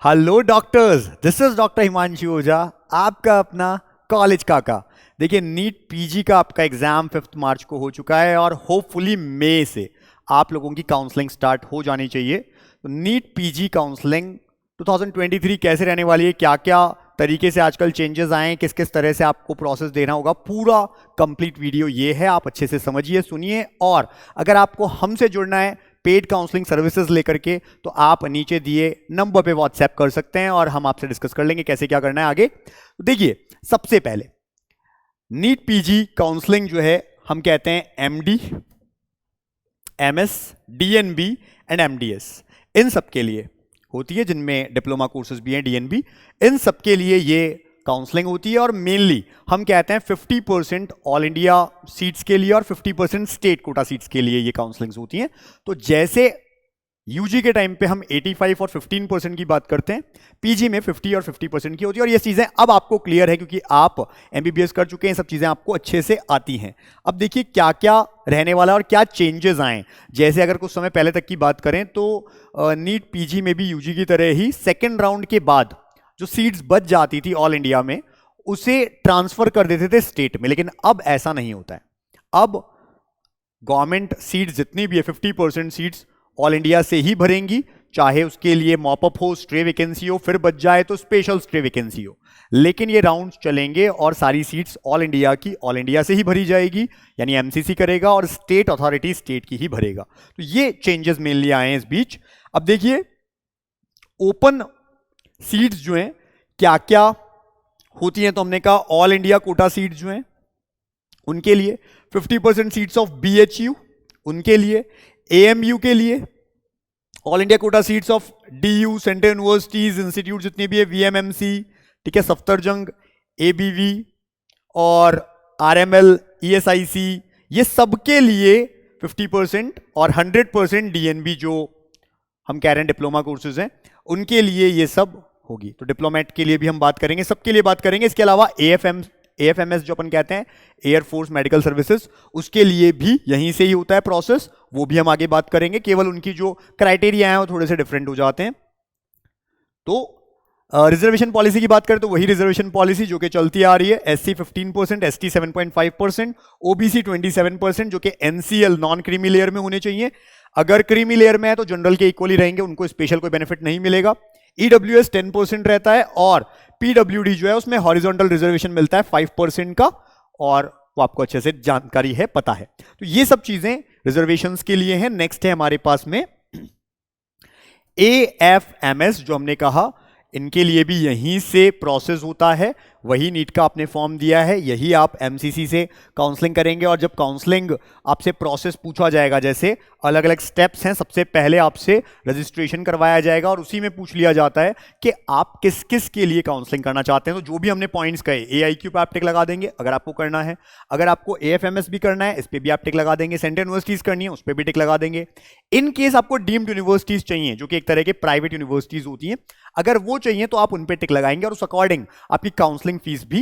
Hello doctors, this is doctor Himanshu Ojha, आपका अपना college काका। देखिए, नीट पीजी का आपका एग्जाम 5 मार्च को हो चुका है और होपफुली मई से आप लोगों की काउंसलिंग स्टार्ट हो जानी चाहिए। तो नीट पीजी काउंसलिंग 2023 कैसे रहने वाली है, क्या क्या तरीके से आजकल चेंजेस आए हैं, किस किस तरह से आपको प्रोसेस देना होगा, पूरा कंप्लीट वीडियो ये है। आप अच्छे से समझिए, सुनिए। और अगर आपको हमसे जुड़ना है पेड काउंसलिंग सर्विसेज लेकर के, तो आप नीचे दिए नंबर पे व्हाट्सएप कर सकते हैं और हम आपसे डिस्कस कर लेंगे कैसे क्या करना है आगे। तो देखिए, सबसे पहले नीट पीजी काउंसलिंग जो है, हम कहते हैं MD, MS, DNB and MDS, इन सब के लिए होती है, जिनमें डिप्लोमा कोर्सेज भी हैं, डीएनबी, इन सब के लिए ये काउंसलिंग होती है। और मेनली हम कहते हैं 50% ऑल इंडिया सीट्स के लिए और 50% स्टेट कोटा सीट्स के लिए ये काउंसलिंग्स होती हैं। तो जैसे यूजी के टाइम पे हम 85 और 15% की बात करते हैं, पीजी में 50 और 50% की होती है। और ये चीजें अब आपको क्लियर है क्योंकि आप एमबीबीएस कर चुके हैं, सब चीजें आपको अच्छे से आती हैं। अब देखिए क्या क्या रहने वाला और क्या चेंजेस आए। जैसे अगर कुछ समय पहले तक की बात करें तो नीट पीजी में भी यूजी की तरह ही सेकेंड राउंड के बाद जो सीट्स बच जाती थी ऑल इंडिया में, उसे ट्रांसफर कर देते थे स्टेट में। लेकिन अब ऐसा नहीं होता है। अब गवर्नमेंट सीट्स जितनी भी है, 50% सीट्स ऑल इंडिया से ही भरेंगी, चाहे उसके लिए मॉपअप हो, स्ट्रे वैकेंसी हो, फिर बच जाए तो स्पेशल स्ट्रे वैकेंसी हो। लेकिन ये राउंड्स चलेंगे और सारी सीट्स ऑल इंडिया की ऑल इंडिया से ही भरी जाएगी, यानी एमसीसी करेगा और स्टेट अथॉरिटी स्टेट की ही भरेगा। तो ये चेंजेस मेनली आए हैं इस बीच। अब देखिए, ओपन सीट्स जो हैं क्या क्या होती हैं, तो हमने कहा ऑल इंडिया कोटा सीट्स जो हैं उनके लिए 50% सीट्स ऑफ बीएचयू, उनके लिए एएमयू के लिए all India quota seats of DU, central universities, institute जितने भी है, वीएमएमसी, ठीक है, सफ्दरजंग, एबीवी और आरएमएल, ईएसआईसी, ये सबके लिए 50% और 100% डीएनबी जो हम कह रहे हैं डिप्लोमा कोर्सेज हैं, उनके लिए ये सब होगी। तो डिप्लोमेट के लिए भी हम बात करेंगे, सबके लिए बात करेंगे। इसके अलावा एएफएमएस जो अपन कहते हैं, एयरफोर्स मेडिकल सर्विसेज, उसके लिए भी यहीं से ही होता है प्रोसेस, वो भी हम आगे बात करेंगे। केवल उनकी जो क्राइटेरिया है वो थोड़े से डिफरेंट हो जाते हैं। तो रिजर्वेशन पॉलिसी की बात करें तो वही रिजर्वेशन पॉलिसी जो कि चलती आ रही है, एससी 15%, एसटी 7.5%, ओबीसी 27%, जो कि एनसीएल नॉन क्रीमी लेयर में होने चाहिए। अगर क्रीमी लेयर में है तो जनरल के इक्वली रहेंगे, उनको स्पेशल कोई बेनिफिट नहीं मिलेगा। ईडब्ल्यूएस 10% रहता है और पीडब्ल्यूडी जो है उसमें हॉरिजॉन्टल रिजर्वेशन मिलता है 5% का, और वो आपको अच्छे से जानकारी है, पता है। तो ये सब चीजें रिजर्वेशंस के लिए हैं। नेक्स्ट है हमारे पास में एएफएमएस, जो हमने कहा इनके लिए भी यहीं से प्रोसेस होता है, वही नीट का आपने फॉर्म दिया है, यही आप एमसीसी से काउंसलिंग करेंगे। और जब काउंसलिंग आपसे प्रोसेस पूछा जाएगा, जैसे अलग अलग स्टेप्स हैं, सबसे पहले आपसे रजिस्ट्रेशन करवाया जाएगा और उसी में पूछ लिया जाता है कि आप किस किस के लिए काउंसलिंग करना चाहते हैं। तो जो भी हमने पॉइंट्स कहे, एआईक्यू पे आप टिक लगा देंगे अगर आपको करना है, अगर आपको एएफएमएस भी करना है इस पर भी आप टिक लगा देंगे, सेंट्रल यूनिवर्सिटीज करनी है उस पर भी टिक लगा देंगे। इन केस आपको डीम्ड यूनिवर्सिटीज चाहिए, जो कि एक तरह के प्राइवेट यूनिवर्सिटीज होती हैं, अगर वो चाहिए तो आप उन पे टिक लगाएंगे और उस अकॉर्डिंग आपकी काउंसलिंग फीस भी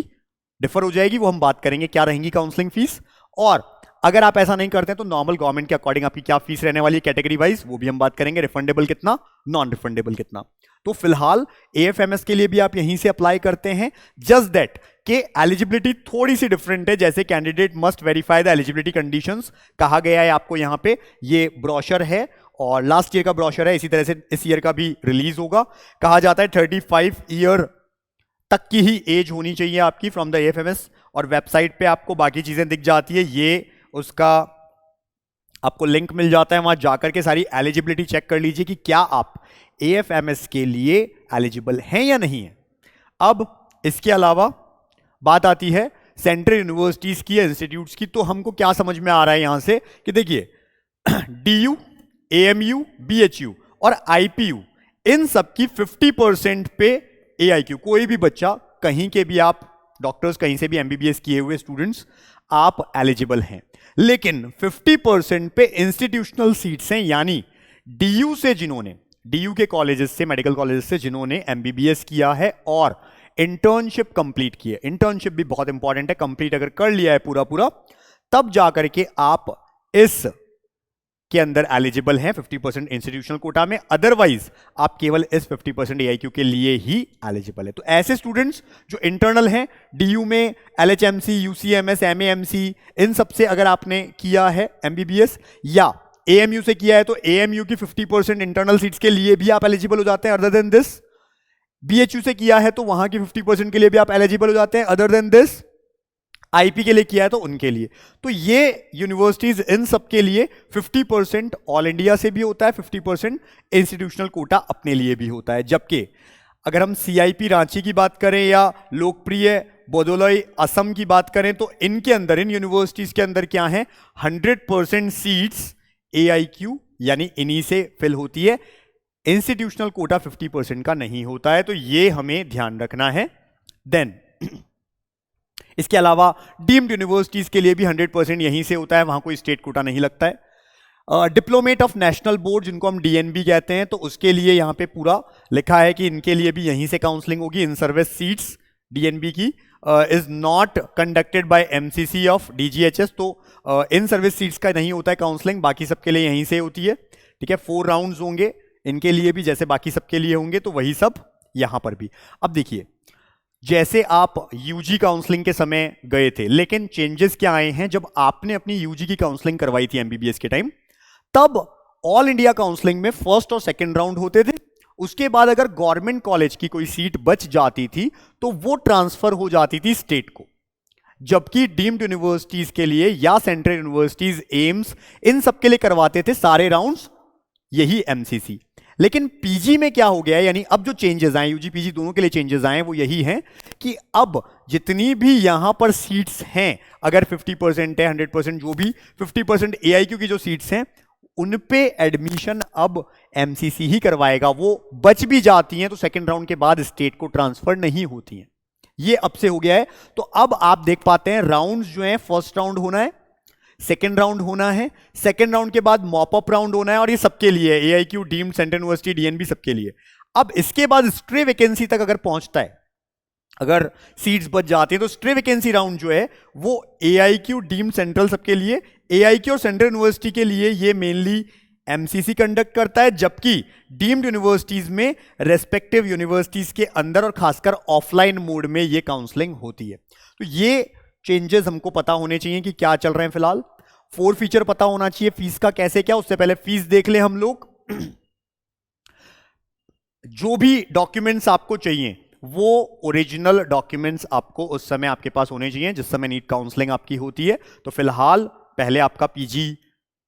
डिफर हो जाएगी। वो हम बात करेंगे क्या रहेंगी काउंसलिंग फीस। और अगर आप ऐसा नहीं करते हैं तो नॉर्मल गवर्नमेंट के अकॉर्डिंग आपकी क्या फीस रहने वाली है कैटेगरी वाइज, वो भी हम बात करेंगे, रिफंडेबल कितना, नॉन रिफंडेबल कितना। तो फिलहाल एएफएमएस के लिए भी आप यहीं से अप्लाई करते हैं। जस्ट दैट कि एलिजिबिलिटी थोड़ी सी डिफरेंट है, जैसे candidate must verify the eligibility conditions कहा गया है आपको यहाँ पे। ये ब्रोशर है और लास्ट ईयर का ब्रोशर है, इसी तरह से इस ईयर का भी रिलीज होगा। कहा जाता है 35 ईयर तक की ही एज होनी चाहिए आपकी फ्रॉम द एएफएमएस, और वेबसाइट पे आपको बाकी चीजें दिख जाती है, ये उसका आपको लिंक मिल जाता है, वहां जाकर के सारी एलिजिबिलिटी चेक कर लीजिए कि क्या आप एएफएमएस के लिए एलिजिबल हैं या नहीं है। अब इसके अलावा बात आती है सेंट्रल यूनिवर्सिटीज की, इंस्टीट्यूट्स की। तो हमको क्या समझ में आ रहा है यहां से कि देखिए डीयू, एएमयू, बीएचयू और आईपीयू, इन सब की 50% पे एआईक्यू, कोई भी बच्चा कहीं के भी, आप डॉक्टर्स कहीं से भी एमबीबीएस किए हुए स्टूडेंट्स, आप एलिजिबल हैं। लेकिन 50% पे इंस्टीट्यूशनल सीट्स हैं, यानी डीयू से जिन्होंने, डीयू के कॉलेजेस से, मेडिकल कॉलेजेस से जिन्होंने एमबीबीएस किया है और इंटर्नशिप कंप्लीट की है, इंटर्नशिप भी बहुत इंपॉर्टेंट है, कंप्लीट अगर कर लिया है पूरा पूरा, तब जाकर के आप इस के अंदर एलिजिबल हैं 50% इंस्टीट्यूशनल कोटा में, अदरवाइज आप केवल इस 50% एआईक्यू के लिए ही एलिजिबल है। तो ऐसे स्टूडेंट्स जो इंटरनल हैं डीयू में, एलएचएमसी, यूसीएमएस, एमएएमसी, इन सब से अगर आपने किया है एमबीबीएस या एएमयू से किया है तो एएमयू की 50% इंटरनल सीट्स के लिए भी आप एलिजिबल हो जाते हैं। अदर देन दिस, बीएचयू से किया है तो वहां की 50% के लिए भी आप एलिजिबल हो जाते हैं। अदर देन दिस, आईपी के लिए किया है तो उनके लिए। तो ये यूनिवर्सिटीज इन सब के लिए 50% ऑल इंडिया से भी होता है, 50% इंस्टीट्यूशनल कोटा अपने लिए भी होता है। जबकि अगर हम सीआईपी रांची की बात करें या लोकप्रिय बोदोलय असम की बात करें तो इनके अंदर, इन यूनिवर्सिटीज के अंदर क्या है, 100% सीट्स एआईक्यू यानी इन्हीं से फिल होती है। इंस्टीट्यूशनल कोटा 50% का नहीं होता है, तो ये हमें ध्यान रखना है। देन इसके अलावा डीम्ड यूनिवर्सिटीज के लिए भी 100% यहीं से होता है, वहां कोई स्टेट कोटा नहीं लगता है। डिप्लोमेट ऑफ नेशनल बोर्ड जिनको हम डीएनबी कहते हैं, तो उसके लिए यहां पे पूरा लिखा है कि इनके लिए भी यहीं से काउंसलिंग होगी। इन सर्विस सीट्स डीएनबी की is not conducted by MCC of DGHS, तो इन सर्विस सीट्स का नहीं होता है काउंसलिंग, बाकी सबके लिए यहीं से होती है। ठीक है, 4 राउंड्स होंगे इनके लिए भी, जैसे बाकी सबके लिए होंगे, तो वही सब यहां पर भी। अब देखिए, जैसे आप यूजी काउंसलिंग के समय गए थे, लेकिन चेंजेस क्या आए हैं, जब आपने अपनी यूजी की काउंसलिंग करवाई थी एमबीबीएस के टाइम, तब ऑल इंडिया काउंसलिंग में फर्स्ट और सेकंड राउंड होते थे। उसके बाद अगर गवर्नमेंट कॉलेज की कोई सीट बच जाती थी तो वो ट्रांसफर हो जाती थी स्टेट को। जबकि डीम्ड यूनिवर्सिटीज के लिए या सेंट्रल यूनिवर्सिटीज, एम्स, इन सब के लिए करवाते थे सारे राउंड्स यही एमसीसी। लेकिन पीजी में क्या हो गया है, यानी अब जो चेंजेस आए, यूजी पीजी दोनों के लिए चेंजेस आए, वो यही हैं कि अब जितनी भी यहां पर सीट्स हैं, अगर 50% है, 100%, जो भी 50% एआईक्यू की जो सीट्स हैं, उन पे एडमिशन अब एमसीसी ही करवाएगा। वो बच भी जाती हैं तो सेकंड राउंड के बाद स्टेट को ट्रांसफर नहीं होती हैं। ये अब से हो गया है। तो अब आप देख पाते हैं राउंड्स जो हैं, फर्स्ट राउंड होना है, सेकेंड राउंड होना है, सेकेंड राउंड के बाद मॉपअप राउंड होना है, और ये सबके लिए, एआईक्यू, डीम्ड, सेंट्रल यूनिवर्सिटी, डीएनबी, सबके लिए। अब इसके बाद स्ट्रे वैकेंसी तक अगर पहुंचता है, अगर सीट्स बच जाती हैं, तो स्ट्रे वैकेंसी राउंड जो है वो एआईक्यू, डीम्ड, सेंट्रल सबके लिए, एआईक्यू और सेंट्रल यूनिवर्सिटी के लिए ये मेनली एमसीसी कंडक्ट करता है। जबकि डीम्ड यूनिवर्सिटीज में रेस्पेक्टिव यूनिवर्सिटीज के अंदर और खासकर ऑफलाइन मोड में ये काउंसलिंग होती है। तो ये चेंजेस हमको पता होने चाहिए कि क्या चल रहे हैं फिलहाल। 4 फीचर पता होना चाहिए, फीस का कैसे क्या। उससे पहले फीस देख ले हम लोग। जो भी डॉक्यूमेंट्स आपको चाहिए वो ओरिजिनल डॉक्यूमेंट्स आपको उस समय आपके पास होने चाहिए जिस समय नीट काउंसलिंग आपकी होती है। तो फिलहाल पहले आपका पीजी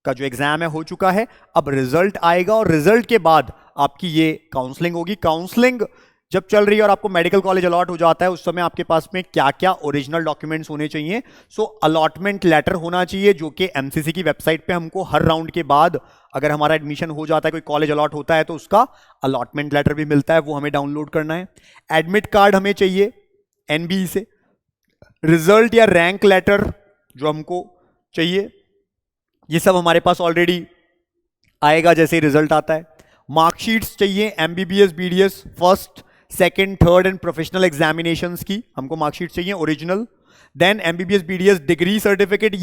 का जो एग्जाम है हो चुका है, अब रिजल्ट आएगा और रिजल्ट के बाद आपकी ये काउंसलिंग होगी। काउंसलिंग जब चल रही है और आपको मेडिकल कॉलेज अलॉट हो जाता है, उस समय आपके पास में क्या क्या ओरिजिनल डॉक्यूमेंट्स होने चाहिए। सो अलॉटमेंट लेटर होना चाहिए, जो कि एमसीसी की वेबसाइट पे हमको हर राउंड के बाद, अगर हमारा एडमिशन हो जाता है, कोई कॉलेज अलॉट होता है, तो उसका अलॉटमेंट लेटर भी मिलता है, वो हमें डाउनलोड करना है। एडमिट कार्ड हमें चाहिए एनबीई से। रिजल्ट या रैंक लेटर जो हमको चाहिए, ये सब हमारे पास ऑलरेडी आएगा जैसे रिजल्ट आता है। मार्कशीट्स चाहिए, MBBS, BDS, first, second, third and professional examinations की हमको मार्कशीट चाहिए original. Then MBBS, BDS degree certificate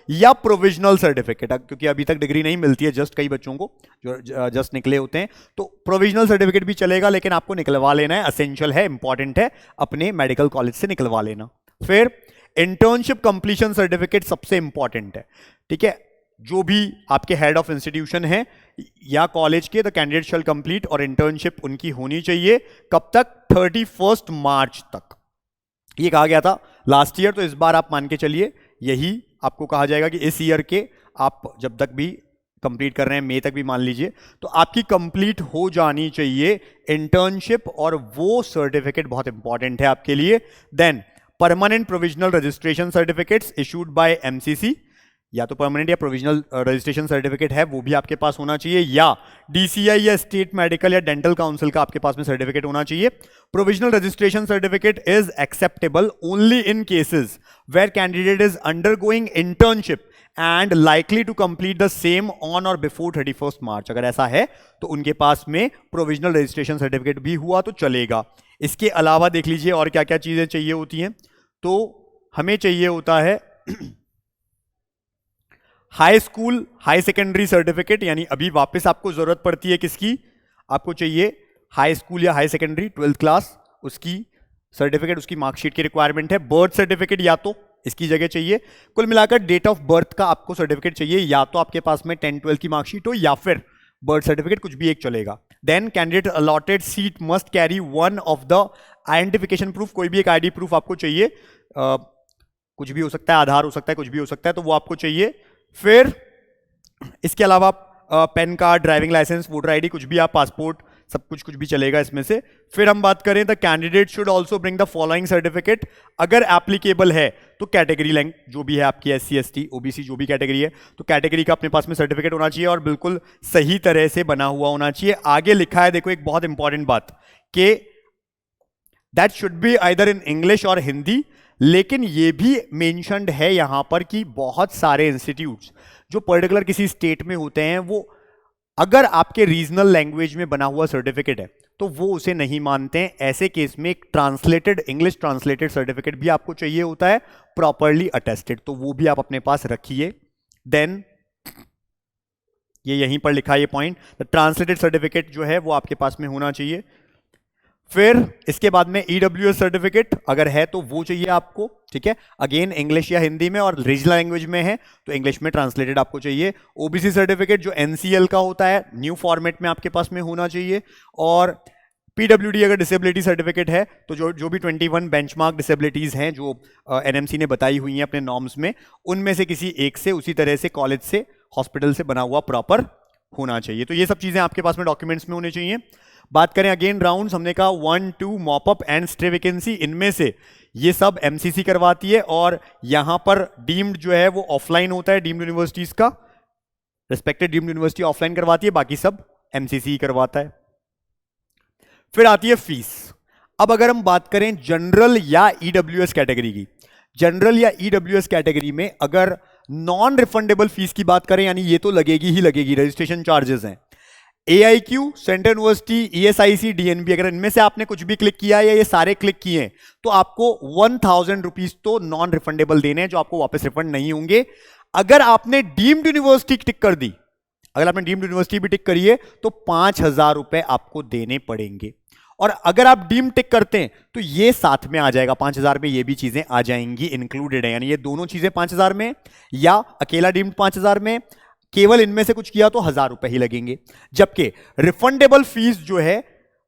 या प्रोविजनल सर्टिफिकेट, क्योंकि अभी तक डिग्री नहीं मिलती है जस्ट कई बच्चों को जो जस्ट निकले होते हैं, तो प्रोविजनल सर्टिफिकेट भी चलेगा, लेकिन आपको निकलवा लेना है, असेंशियल है, इंपॉर्टेंट है, अपने मेडिकल कॉलेज से निकलवा लेना। फिर इंटर्नशिप कंप्लीशन सर्टिफिकेट सबसे इंपॉर्टेंट है। ठीक है, जो भी आपके हेड ऑफ इंस्टीट्यूशन है या कॉलेज के, द कैंडिडेट शैल कंप्लीट, और इंटर्नशिप उनकी होनी चाहिए कब तक, 31 मार्च तक। ये कहा गया था लास्ट ईयर, तो इस बार आप मान के चलिए यही आपको कहा जाएगा कि इस ईयर के आप जब तक भी कंप्लीट कर रहे हैं, मई तक भी मान लीजिए, तो आपकी कंप्लीट हो जानी चाहिए इंटर्नशिप, और वो सर्टिफिकेट बहुत इंपॉर्टेंट है आपके लिए। Then permanent provisional registration certificates issued by MCC, या तो परमानेंट या प्रोविजनल रजिस्ट्रेशन सर्टिफिकेट है, वो भी आपके पास होना चाहिए, या डीसीआई या स्टेट मेडिकल या डेंटल काउंसिल का आपके पास में सर्टिफिकेट होना चाहिए। Provisional registration certificate is acceptable only in cases where candidate is undergoing internship and likely to complete the same on or before 31 March. अगर ऐसा है तो उनके पास में प्रोविजनल रजिस्ट्रेशन सर्टिफिकेट भी हुआ तो चलेगा। इसके अलावा देख लीजिए और क्या क्या चीजें चाहिए होती हैं। तो हमें चाहिए होता है high school high secondary certificate, यानी अभी वापस आपको जरूरत पड़ती है किसकी, आपको चाहिए हाई स्कूल या हाई सेकेंडरी 12th क्लास, उसकी सर्टिफिकेट, उसकी मार्कशीट की रिक्वायरमेंट है। बर्थ सर्टिफिकेट या तो इसकी जगह चाहिए। कुल मिलाकर डेट ऑफ बर्थ का आपको सर्टिफिकेट चाहिए, या तो आपके पास में 10th-12th की मार्कशीट हो या फिर बर्थ सर्टिफिकेट, कुछ भी एक चलेगा। Then candidate allotted seat must carry one of the identification proof, कोई भी एक आईडी प्रूफ आपको चाहिए, कुछ भी हो सकता है, आधार हो सकता है, कुछ भी हो सकता है, तो वो आपको चाहिए। फिर इसके अलावा PAN card, driving licence, voter ID, कुछ भी आप, पासपोर्ट, सब कुछ भी चलेगा इसमें से। फिर हम बात करें the candidate should also bring the following certificate, अगर एप्लीकेबल है तो कैटेगरी रैंक जो भी है आपकी, SC ST OBC जो भी कैटेगरी है, तो कैटेगरी का अपने पास में सर्टिफिकेट होना चाहिए और बिल्कुल सही तरह से बना हुआ होना चाहिए। आगे लिखा है देखो एक बहुत इंपॉर्टेंट बात कि that should be either in English और हिंदी, लेकिन ये भी मेंशन्ड है यहां पर कि बहुत सारे इंस्टीट्यूट्स जो पर्टिकुलर किसी स्टेट में होते हैं, वो अगर आपके रीजनल लैंग्वेज में बना हुआ सर्टिफिकेट है तो वो उसे नहीं मानते हैं। ऐसे केस में एक ट्रांसलेटेड, इंग्लिश ट्रांसलेटेड सर्टिफिकेट भी आपको चाहिए होता है, प्रॉपरली अटेस्टेड, तो वो भी आप अपने पास रखिए। देन ये यहीं पर लिखा है ये पॉइंट, द ट्रांसलेटेड सर्टिफिकेट जो है वो आपके पास में होना चाहिए। फिर इसके बाद में EWS सर्टिफिकेट अगर है तो वो चाहिए आपको, ठीक है, अगेन इंग्लिश या हिंदी में, और रीजनल लैंग्वेज में है तो इंग्लिश में ट्रांसलेटेड आपको चाहिए। OBC सर्टिफिकेट जो NCL का होता है, न्यू फॉर्मेट में आपके पास में होना चाहिए। और PWD अगर डिसेबिलिटी सर्टिफिकेट है तो जो भी 21 बेंचमार्क डिसेबिलिटीज हैं जो NMC ने बताई हुई हैं अपने नॉर्म्स में, उनमें से किसी एक से, उसी तरह से कॉलेज से, हॉस्पिटल से बना हुआ प्रॉपर होना चाहिए। तो ये सब चीजें आपके पास में डॉक्यूमेंट्स में होनी चाहिए। बात करें अगेन राउंड्स, हमने कहा 1, 2 मॉपअप एंड स्टे वैकेंसी, इनमें से ये सब MCC करवाती है, और यहां पर डीम्ड जो है वो ऑफलाइन होता है, डीम्ड यूनिवर्सिटीज का, रिस्पेक्टेड डीम्ड यूनिवर्सिटी ऑफलाइन करवाती है, बाकी सब MCC ही करवाता है। फिर आती है फीस। अब अगर हम बात करें जनरल या EWS कैटेगरी की, जनरल या EWS कैटेगरी में अगर नॉन रिफंडेबल फीस की बात करें, यानी ये तो लगेगी ही लगेगी, रजिस्ट्रेशन चार्जेस हैं, AIQ, central university, ESIC, DNB, अगर इनमें से आपने कुछ भी क्लिक किया या ये सारे क्लिक किए हैं तो आपको 1000 रुपीज तो नॉन रिफंडेबल देने हैं, जो आपको वापस रिफंड नहीं होंगे। अगर आपने डीम्ड यूनिवर्सिटी टिक कर दी, अगर आपने डीम्ड यूनिवर्सिटी भी टिक करी है तो 5000 रुपए आपको देने पड़ेंगे। और अगर आप डीम टिक करते हैं तो ये साथ में आ जाएगा, 5000 में ये भी चीजें आ जाएंगी, इंक्लूडेड है, यानी ये दोनों चीजें 5000 में, या अकेला डीम्ड 5000 में, केवल इनमें से कुछ किया तो 1000 रुपए ही लगेंगे। जबकि रिफंडेबल फीस जो है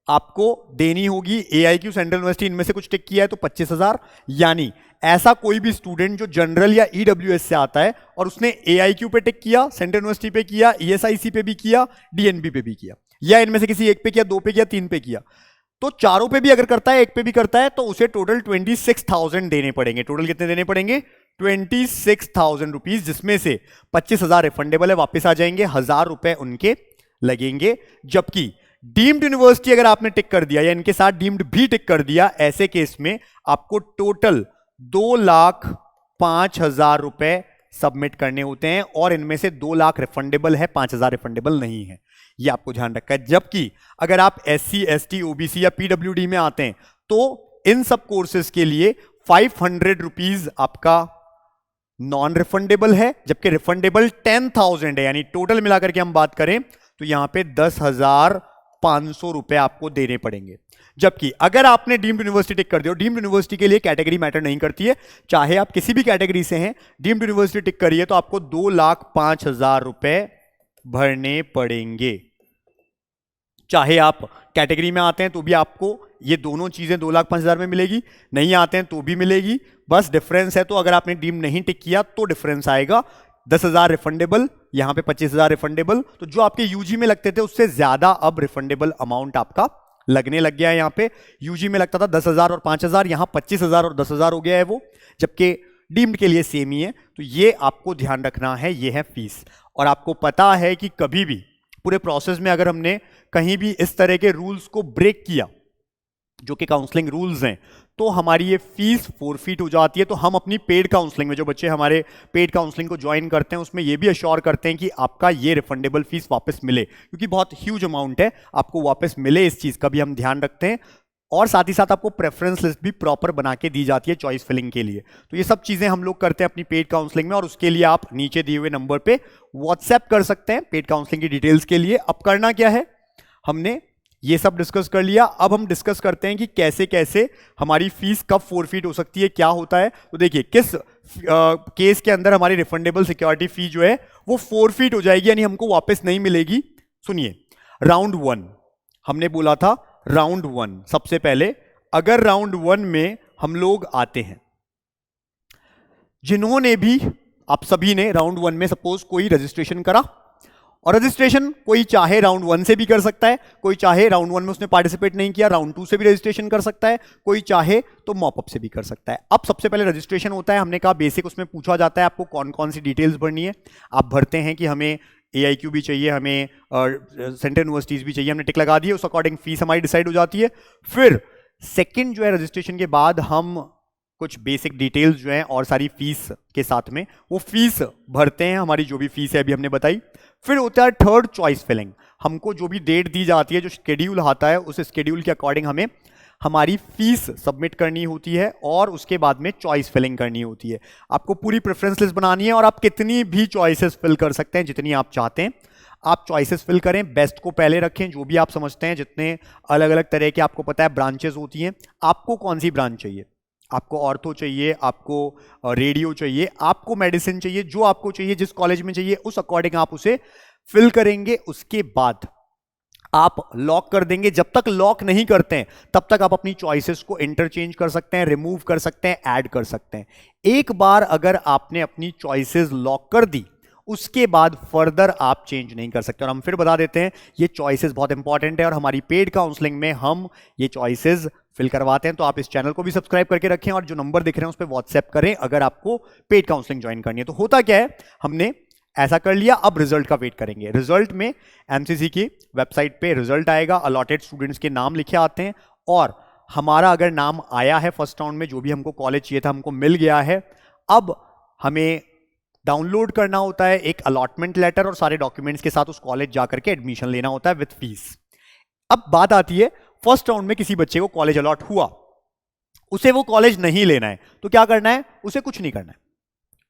आपको देनी होगी, AIQ, सेंट्रल यूनिवर्सिटी, इनमें से कुछ टिक किया है तो 25,000, यानी ऐसा कोई भी स्टूडेंट जो जनरल या EWS से आता है और उसने AIQ पे टिक किया, सेंट्रल यूनिवर्सिटी पे किया, ESIC पे भी किया, DNB पे भी किया, या इनमें से किसी एक पे किया, 2 पे किया, 3 पे किया, तो चारों पे भी अगर करता है, एक पे भी करता है, तो उसे टोटल 26,000 देने पड़ेंगे। टोटल कितने देने पड़ेंगे? 26,000 रुपीज, जिसमें से 25,000 रिफंडेबल है, वापस आ जाएंगे, 1000 रुपए उनके लगेंगे। जबकि डीम्ड यूनिवर्सिटी अगर आपने टिक कर दिया या इनके साथ डीम्ड भी टिक कर दिया, ऐसे केस में आपको टोटल 2,05,000 रुपए सबमिट करने होते हैं, और इनमें से 2 लाख रिफंडेबल है, 5,000 रिफंडेबल नहीं है, ये आपको ध्यान रखा है। जबकि अगर आप SC, ST, OBC या PWD में आते हैं तो इन सब कोर्सेज के लिए 500 रुपीज आपका नॉन रिफंडेबल है, जबकि रिफंडेबल 10,000 है, यानी टोटल मिलाकर के हम बात करें तो यहां पे 10,500 रुपए आपको देने पड़ेंगे। जबकि अगर आपने डीम्ड यूनिवर्सिटी टिक कर दिया, डीम्ड यूनिवर्सिटी के लिए कैटेगरी मैटर नहीं करती है, चाहे आप किसी भी कैटेगरी से हैं, डीम्ड यूनिवर्सिटी टिक करिए तो आपको 2,05,000 रुपए भरने पड़ेंगे। चाहे आप कैटेगरी में आते हैं तो भी आपको ये दोनों चीजें 2,05,000 में मिलेगी, नहीं आते हैं तो भी मिलेगी, बस डिफरेंस है। तो अगर आपने डीम नहीं टिक किया तो डिफरेंस आएगा, 10,000 रिफंडेबल, यहां पे 25,000 रिफंडेबल, तो जो आपके यूजी में लगते थे उससे ज्यादा अब रिफंडेबल अमाउंट आपका लगने लग गया है। यहां पे यूजी में लगता था 10,000 और 5,000, यहां 25,000 और 10,000 हो गया है वो, जबकि डीम्ड के लिए सेम ही है। तो ये आपको ध्यान रखना है, ये है फीस। और आपको पता है कि कभी भी पूरे प्रोसेस में अगर हमने कहीं भी इस तरह के रूल्स को ब्रेक किया, जो कि काउंसलिंग रूल्स हैं, तो हमारी ये फीस फोरफीट हो जाती है। तो हम अपनी पेड काउंसलिंग में, जो बच्चे हमारे पेड काउंसलिंग को ज्वाइन करते हैं, उसमें ये भी अश्योर करते हैं कि आपका ये रिफंडेबल फीस वापस मिले, क्योंकि बहुत ह्यूज अमाउंट है, आपको वापस मिले, इस चीज का भी हम ध्यान रखते हैं। और साथ ही साथ आपको प्रेफरेंस लिस्ट भी प्रॉपर बना के दी जाती है चॉइस फिलिंग के लिए। तो ये सब चीजें हम लोग करते हैं अपनी पेड काउंसलिंग में, और उसके लिए आप नीचे दिए हुए नंबर पे व्हाट्सएप कर सकते हैं पेड काउंसलिंग की डिटेल्स के लिए। अब करना क्या है, हमने ये सब डिस्कस कर लिया, अब हम डिस्कस करते हैं कि कैसे कैसे हमारी फीस कब फोरफीट हो सकती है, क्या होता है। तो देखिए किस केस के अंदर हमारी रिफंडेबल सिक्योरिटी फी जो है वो फोरफीट हो जाएगी, यानी हमको वापस नहीं मिलेगी। सुनिए, राउंड 1 हमने बोला था, राउंड 1 सबसे पहले, अगर राउंड 1 में हम लोग आते हैं, जिन्होंने भी, आप सभी ने राउंड 1 में सपोज कोई रजिस्ट्रेशन करा, और रजिस्ट्रेशन कोई चाहे राउंड 1 से भी कर सकता है, कोई चाहे राउंड 1 में उसने पार्टिसिपेट नहीं किया राउंड 2 से भी रजिस्ट्रेशन कर सकता है, कोई चाहे तो मॉपअप से भी कर सकता है। अब सबसे पहले रजिस्ट्रेशन होता है, हमने कहा बेसिक, उसमें पूछा जाता है आपको कौन कौन सी डिटेल्स भरनी है। आप भरते हैं कि हमें AIQ भी चाहिए, हमें सेंट्रल यूनिवर्सिटीज भी चाहिए, हमने टिक लगा दिए, उस अकॉर्डिंग फीस हमारी डिसाइड हो जाती है। फिर सेकेंड जो है रजिस्ट्रेशन के बाद हम कुछ बेसिक डिटेल्स जो हैं और सारी फीस के साथ में वो फीस भरते हैं, हमारी जो भी फीस है अभी हमने बताई। फिर होता है थर्ड चॉइस फिलिंग, हमको जो भी डेट दी जाती है, जो शेड्यूल आता है, उस शेड्यूल के अकॉर्डिंग हमें हमारी फीस सबमिट करनी होती है और उसके बाद में चॉइस फिलिंग करनी होती है। आपको पूरी प्रेफरेंस लिस्ट बनानी है और आप कितनी भी चॉइसेस फिल कर सकते हैं, जितनी आप चाहते हैं आप चॉइसेस फिल करें, बेस्ट को पहले रखें, जो भी आप समझते हैं, जितने अलग अलग तरह के आपको पता है ब्रांचेस होती हैं, आपको कौन सी ब्रांच चाहिए, आपको ऑर्थो चाहिए, आपको रेडियो चाहिए, आपको मेडिसिन चाहिए, जो आपको चाहिए, जिस कॉलेज में चाहिए, उस अकॉर्डिंग आप उसे फिल करेंगे। उसके बाद आप लॉक कर देंगे। जब तक लॉक नहीं करते हैं तब तक आप अपनी चॉइसेस को इंटरचेंज कर सकते हैं, रिमूव कर सकते हैं, ऐड कर सकते हैं। एक बार अगर आपने अपनी चॉइसेस लॉक कर दी, उसके बाद फर्दर आप चेंज नहीं कर सकते। और हम फिर बता देते हैं, ये चॉइसेस बहुत इंपॉर्टेंट है और हमारी पेड काउंसलिंग में हम ये चॉइसेस फिल करवाते हैं। तो आप इस चैनल को भी सब्सक्राइब करके रखें और जो नंबर दिख रहे हैं उस पर व्हाट्सएप करें अगर आपको पेड काउंसलिंग ज्वाइन करनी है। तो होता क्या है, हमने ऐसा कर लिया, अब रिजल्ट का वेट करेंगे। रिजल्ट में एमसीसी की वेबसाइट पे रिजल्ट आएगा, अलॉटेड स्टूडेंट्स के नाम लिखे आते हैं और हमारा अगर नाम आया है फर्स्ट राउंड में, जो भी हमको कॉलेज चाहिए था हमको मिल गया है, अब हमें डाउनलोड करना होता है एक अलॉटमेंट लेटर और सारे डॉक्यूमेंट्स के साथ उस कॉलेज जाकर के एडमिशन लेना होता है विद फीस। अब बात आती है, फर्स्ट राउंड में किसी बच्चे को कॉलेज अलॉट हुआ, उसे वो कॉलेज नहीं लेना है, तो क्या करना है, उसे कुछ नहीं करना है।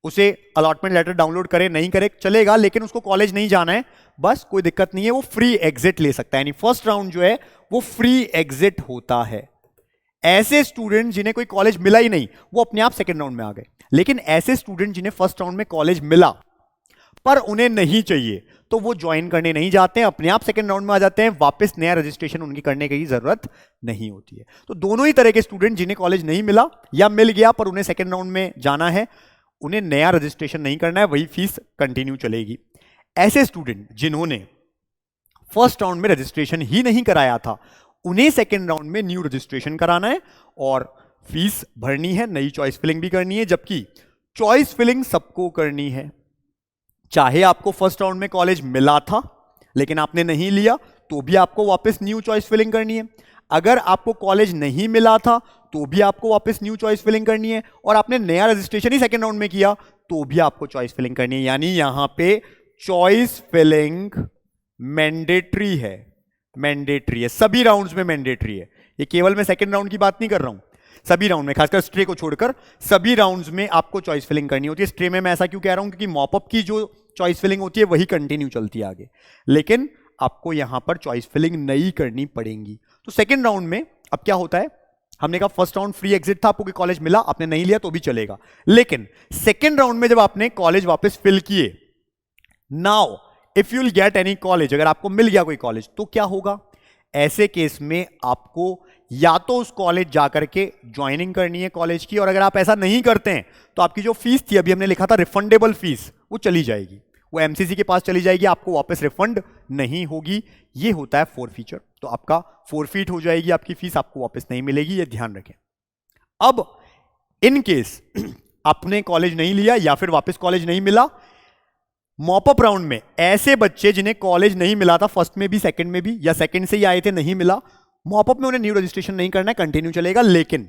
उसे अलॉटमेंट लेटर डाउनलोड करे नहीं करे चलेगा, लेकिन उसको कॉलेज नहीं जाना है, बस कोई दिक्कत नहीं है, वो फ्री एग्जिट ले सकता है। यानी फर्स्ट राउंड जो है वो फ्री एग्जिट होता है। ऐसे स्टूडेंट जिन्हें कोई कॉलेज मिला ही नहीं, वो अपने आप सेकंड राउंड में आ गए। लेकिन ऐसे स्टूडेंट जिन्हें फर्स्ट राउंड में कॉलेज मिला पर उन्हें नहीं चाहिए, तो वो ज्वाइन करने नहीं जाते हैं, अपने आप सेकंड राउंड में आ जाते हैं, वापस नया रजिस्ट्रेशन उनकी करने की जरूरत नहीं होती है। तो दोनों ही तरह के स्टूडेंट, जिन्हें कॉलेज नहीं मिला या मिल गया पर उन्हें सेकंड राउंड में जाना है, उन्हें नया रजिस्ट्रेशन नहीं करना है, वही फीस कंटिन्यू चलेगी। ऐसे स्टूडेंट जिन्होंने फर्स्ट राउंड में रजिस्ट्रेशन ही नहीं कराया था, उन्हें सेकंड राउंड में न्यू रजिस्ट्रेशन कराना है और फीस भरनी है, नई चॉइस फिलिंग भी करनी है। जबकि चॉइस फिलिंग सबको करनी है, चाहे आपको फर्स्ट राउंड में कॉलेज मिला था लेकिन आपने नहीं लिया, तो भी आपको वापस न्यू चॉइस फिलिंग करनी है। अगर आपको कॉलेज नहीं मिला था तो भी आपको वापस न्यू चॉइस फिलिंग करनी है, और आपने नया रजिस्ट्रेशन ही सेकंड राउंड में किया तो भी आपको चॉइस फिलिंग करनी है। यानी यहां पे चॉइस फिलिंग मैंडेटरी है, मैंडेटरी है, सभी राउंड्स में मैंडेटरी है। ये केवल मैं सेकंड राउंड की बात नहीं कर रहा हूं, सभी राउंड में, खासकर स्ट्रे को छोड़कर सभी राउंड्स में आपको चॉइस फिलिंग करनी होती है। स्ट्रे में मैं ऐसा क्यों कह रहा हूं, क्योंकि मॉपअप की जो चॉइस फिलिंग होती है वही कंटिन्यू चलती है आगे, लेकिन आपको यहां पर चॉइस फिलिंग नहीं करनी पड़ेगी। तो सेकंड राउंड में अब क्या होता है, हमने कहा फर्स्ट राउंड फ्री एग्जिट था, आपको कोई कॉलेज मिला, आपने नहीं लिया तो भी चलेगा। लेकिन सेकंड राउंड में जब आपने कॉलेज वापस फिल किए, now if you will get any college, अगर आपको मिल गया कोई कॉलेज, तो क्या होगा, ऐसे केस में आपको या तो उस कॉलेज जाकर के ज्वाइनिंग करनी है कॉलेज की, और अगर आप ऐसा नहीं करते हैं तो आपकी जो फीस थी, अभी हमने लिखा था रिफंडेबल फीस, वो चली जाएगी, वो एमसीसी के पास चली जाएगी, आपको वापस रिफंड नहीं होगी। ये होता है फोरफीचर। तो आपका फोरफीट हो जाएगी आपकी फीस, आपको वापस नहीं मिलेगी, ये ध्यान रखें। अब इन केस आपने कॉलेज नहीं लिया या फिर वापस कॉलेज नहीं मिला, मॉपअप राउंड में ऐसे बच्चे जिन्हें कॉलेज नहीं मिला था फर्स्ट में भी सेकंड में भी, या सेकंड से ही आए थे नहीं मिला, मॉपअप में उन्हें न्यू रजिस्ट्रेशन नहीं करना है, कंटिन्यू चलेगा। लेकिन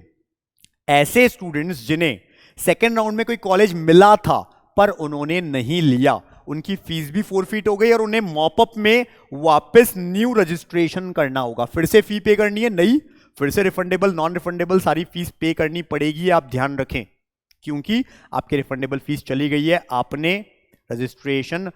ऐसे स्टूडेंट्स जिन्हें सेकंड राउंड में कोई कॉलेज मिला था पर उन्होंने नहीं लिया, उनकी फीस भी फोरफीट हो गई और उन्हें मॉपअप में वापस न्यू रजिस्ट्रेशन करना होगा, फिर से फी पे करनी है, नई फिर से रिफंडेबल नॉन रिफंडेबल सारी फीस पे करनी पड़ेगी, आप ध्यान रखें, क्योंकि आपके रिफंडेबल फीस चली गई है, आपने रजिस्ट्रेशन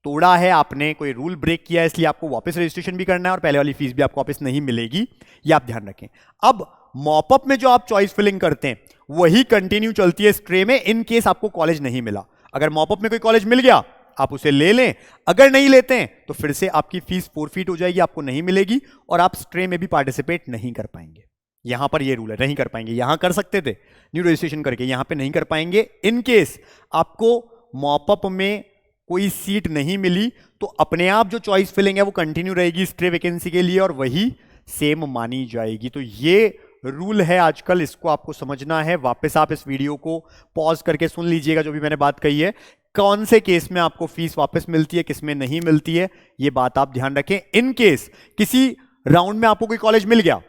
तोड़ा है, आपने कोई रूल ब्रेक किया है, इसलिए आपको वापस रजिस्ट्रेशन भी करना है और पहले वाली फीस भी आपको वापस नहीं मिलेगी, ये आप ध्यान रखें। अब मॉपअप में जो आप चॉइस फिलिंग करते हैं वही कंटिन्यू चलती है स्ट्रे में, इन केस आपको कॉलेज नहीं मिला। अगर मॉपअप में कोई कॉलेज मिल गया आप उसे ले लें, अगर नहीं लेते हैं तो फिर से आपकी फीस फोरफीट हो जाएगी, आपको नहीं मिलेगी और आप स्ट्रे में भी पार्टिसिपेट नहीं कर पाएंगे। यहां पर ये रूल है, नहीं कर पाएंगे। यहां कर सकते थे न्यू रजिस्ट्रेशन करके, यहां पे नहीं कर पाएंगे। इन केस आपको मॉपअप में कोई सीट नहीं मिली तो अपने आप जो चॉइस फिलिंग है वो कंटिन्यू रहेगी स्ट्रे वैकेंसी के लिए और वही सेम मानी जाएगी। तो ये रूल है आजकल, इसको आपको समझना है। वापस आप इस वीडियो को पॉज करके सुन लीजिएगा जो भी मैंने बात कही है, कौन से केस में आपको फीस वापस मिलती है, किस में नहीं मिलती है, ये बात आप ध्यान रखें। इन केस किसी राउंड में आपको कोई कॉलेज मिल गया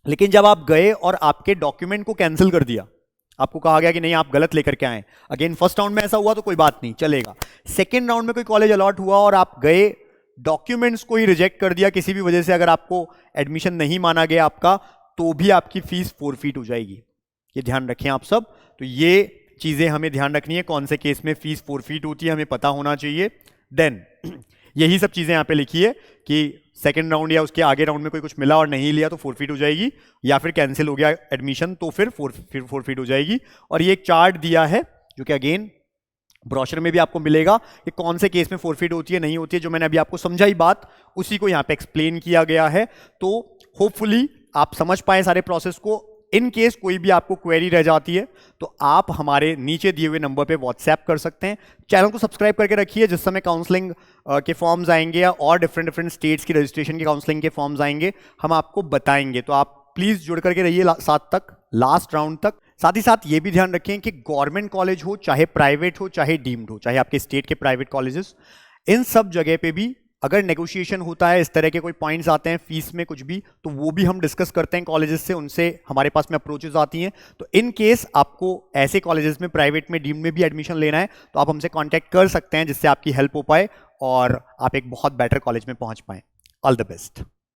लेकिन जब आप गए और आपके डॉक्यूमेंट को कैंसिल कर दिया, आपको कहा गया कि नहीं आप गलत लेकर के आए, अगेन फर्स्ट राउंड में ऐसा हुआ तो कोई बात नहीं, चलेगा। सेकेंड राउंड में कोई कॉलेज अलॉट हुआ और आप गए, डॉक्यूमेंट्स को ही रिजेक्ट कर दिया किसी भी वजह से, अगर आपको एडमिशन नहीं माना गया आपका, तो भी आपकी फीस फोरफीट हो जाएगी। ये ध्यान रखें आप सब। तो ये चीजें हमें ध्यान रखनी है, कौन से केस में फीस फोरफीट होती है हमें पता होना चाहिए। देन यही सब चीजें यहां पे लिखी है कि सेकंड राउंड या उसके आगे राउंड में कोई कुछ मिला और नहीं लिया तो फोरफीट हो जाएगी, या फिर कैंसिल हो गया एडमिशन तो फिर फोरफीट हो जाएगी। और ये एक चार्ट दिया है जो कि अगेन ब्रोशर में भी आपको मिलेगा कि कौन से केस में फोरफीट होती है नहीं होती है। जो मैंने अभी आपको समझाई बात उसी को यहाँ पे एक्सप्लेन किया गया है। तो होपफुली आप समझ पाए सारे प्रोसेस को। इन केस कोई भी आपको क्वेरी रह जाती है तो आप हमारे नीचे दिए हुए नंबर पे व्हाट्सएप कर सकते हैं। चैनल को सब्सक्राइब करके रखिए, जिस समय काउंसलिंग के फॉर्म्स आएंगे या और डिफरेंट स्टेट्स की रजिस्ट्रेशन के काउंसलिंग के फॉर्म्स आएंगे हम आपको बताएंगे। तो आप प्लीज जुड़ करके रहिए साथ तक, लास्ट राउंड तक। साथ ही साथ ये भी ध्यान रखें कि गवर्नमेंट कॉलेज हो चाहे प्राइवेट हो चाहे डीम्ड हो, चाहे आपके स्टेट के प्राइवेट कॉलेजेस, इन सब जगह पे भी अगर नेगोशिएशन होता है, इस तरह के कोई पॉइंट्स आते हैं फीस में कुछ भी, तो वो भी हम डिस्कस करते हैं कॉलेजेस से, उनसे हमारे पास में अप्रोचेस आती हैं। तो इन केस आपको ऐसे कॉलेजेस में प्राइवेट में डीम्ड में भी एडमिशन लेना है तो आप हमसे कांटेक्ट कर सकते हैं, जिससे आपकी हेल्प हो पाए और आप एक बहुत बेटर कॉलेज में पहुंच पाएं। All the best.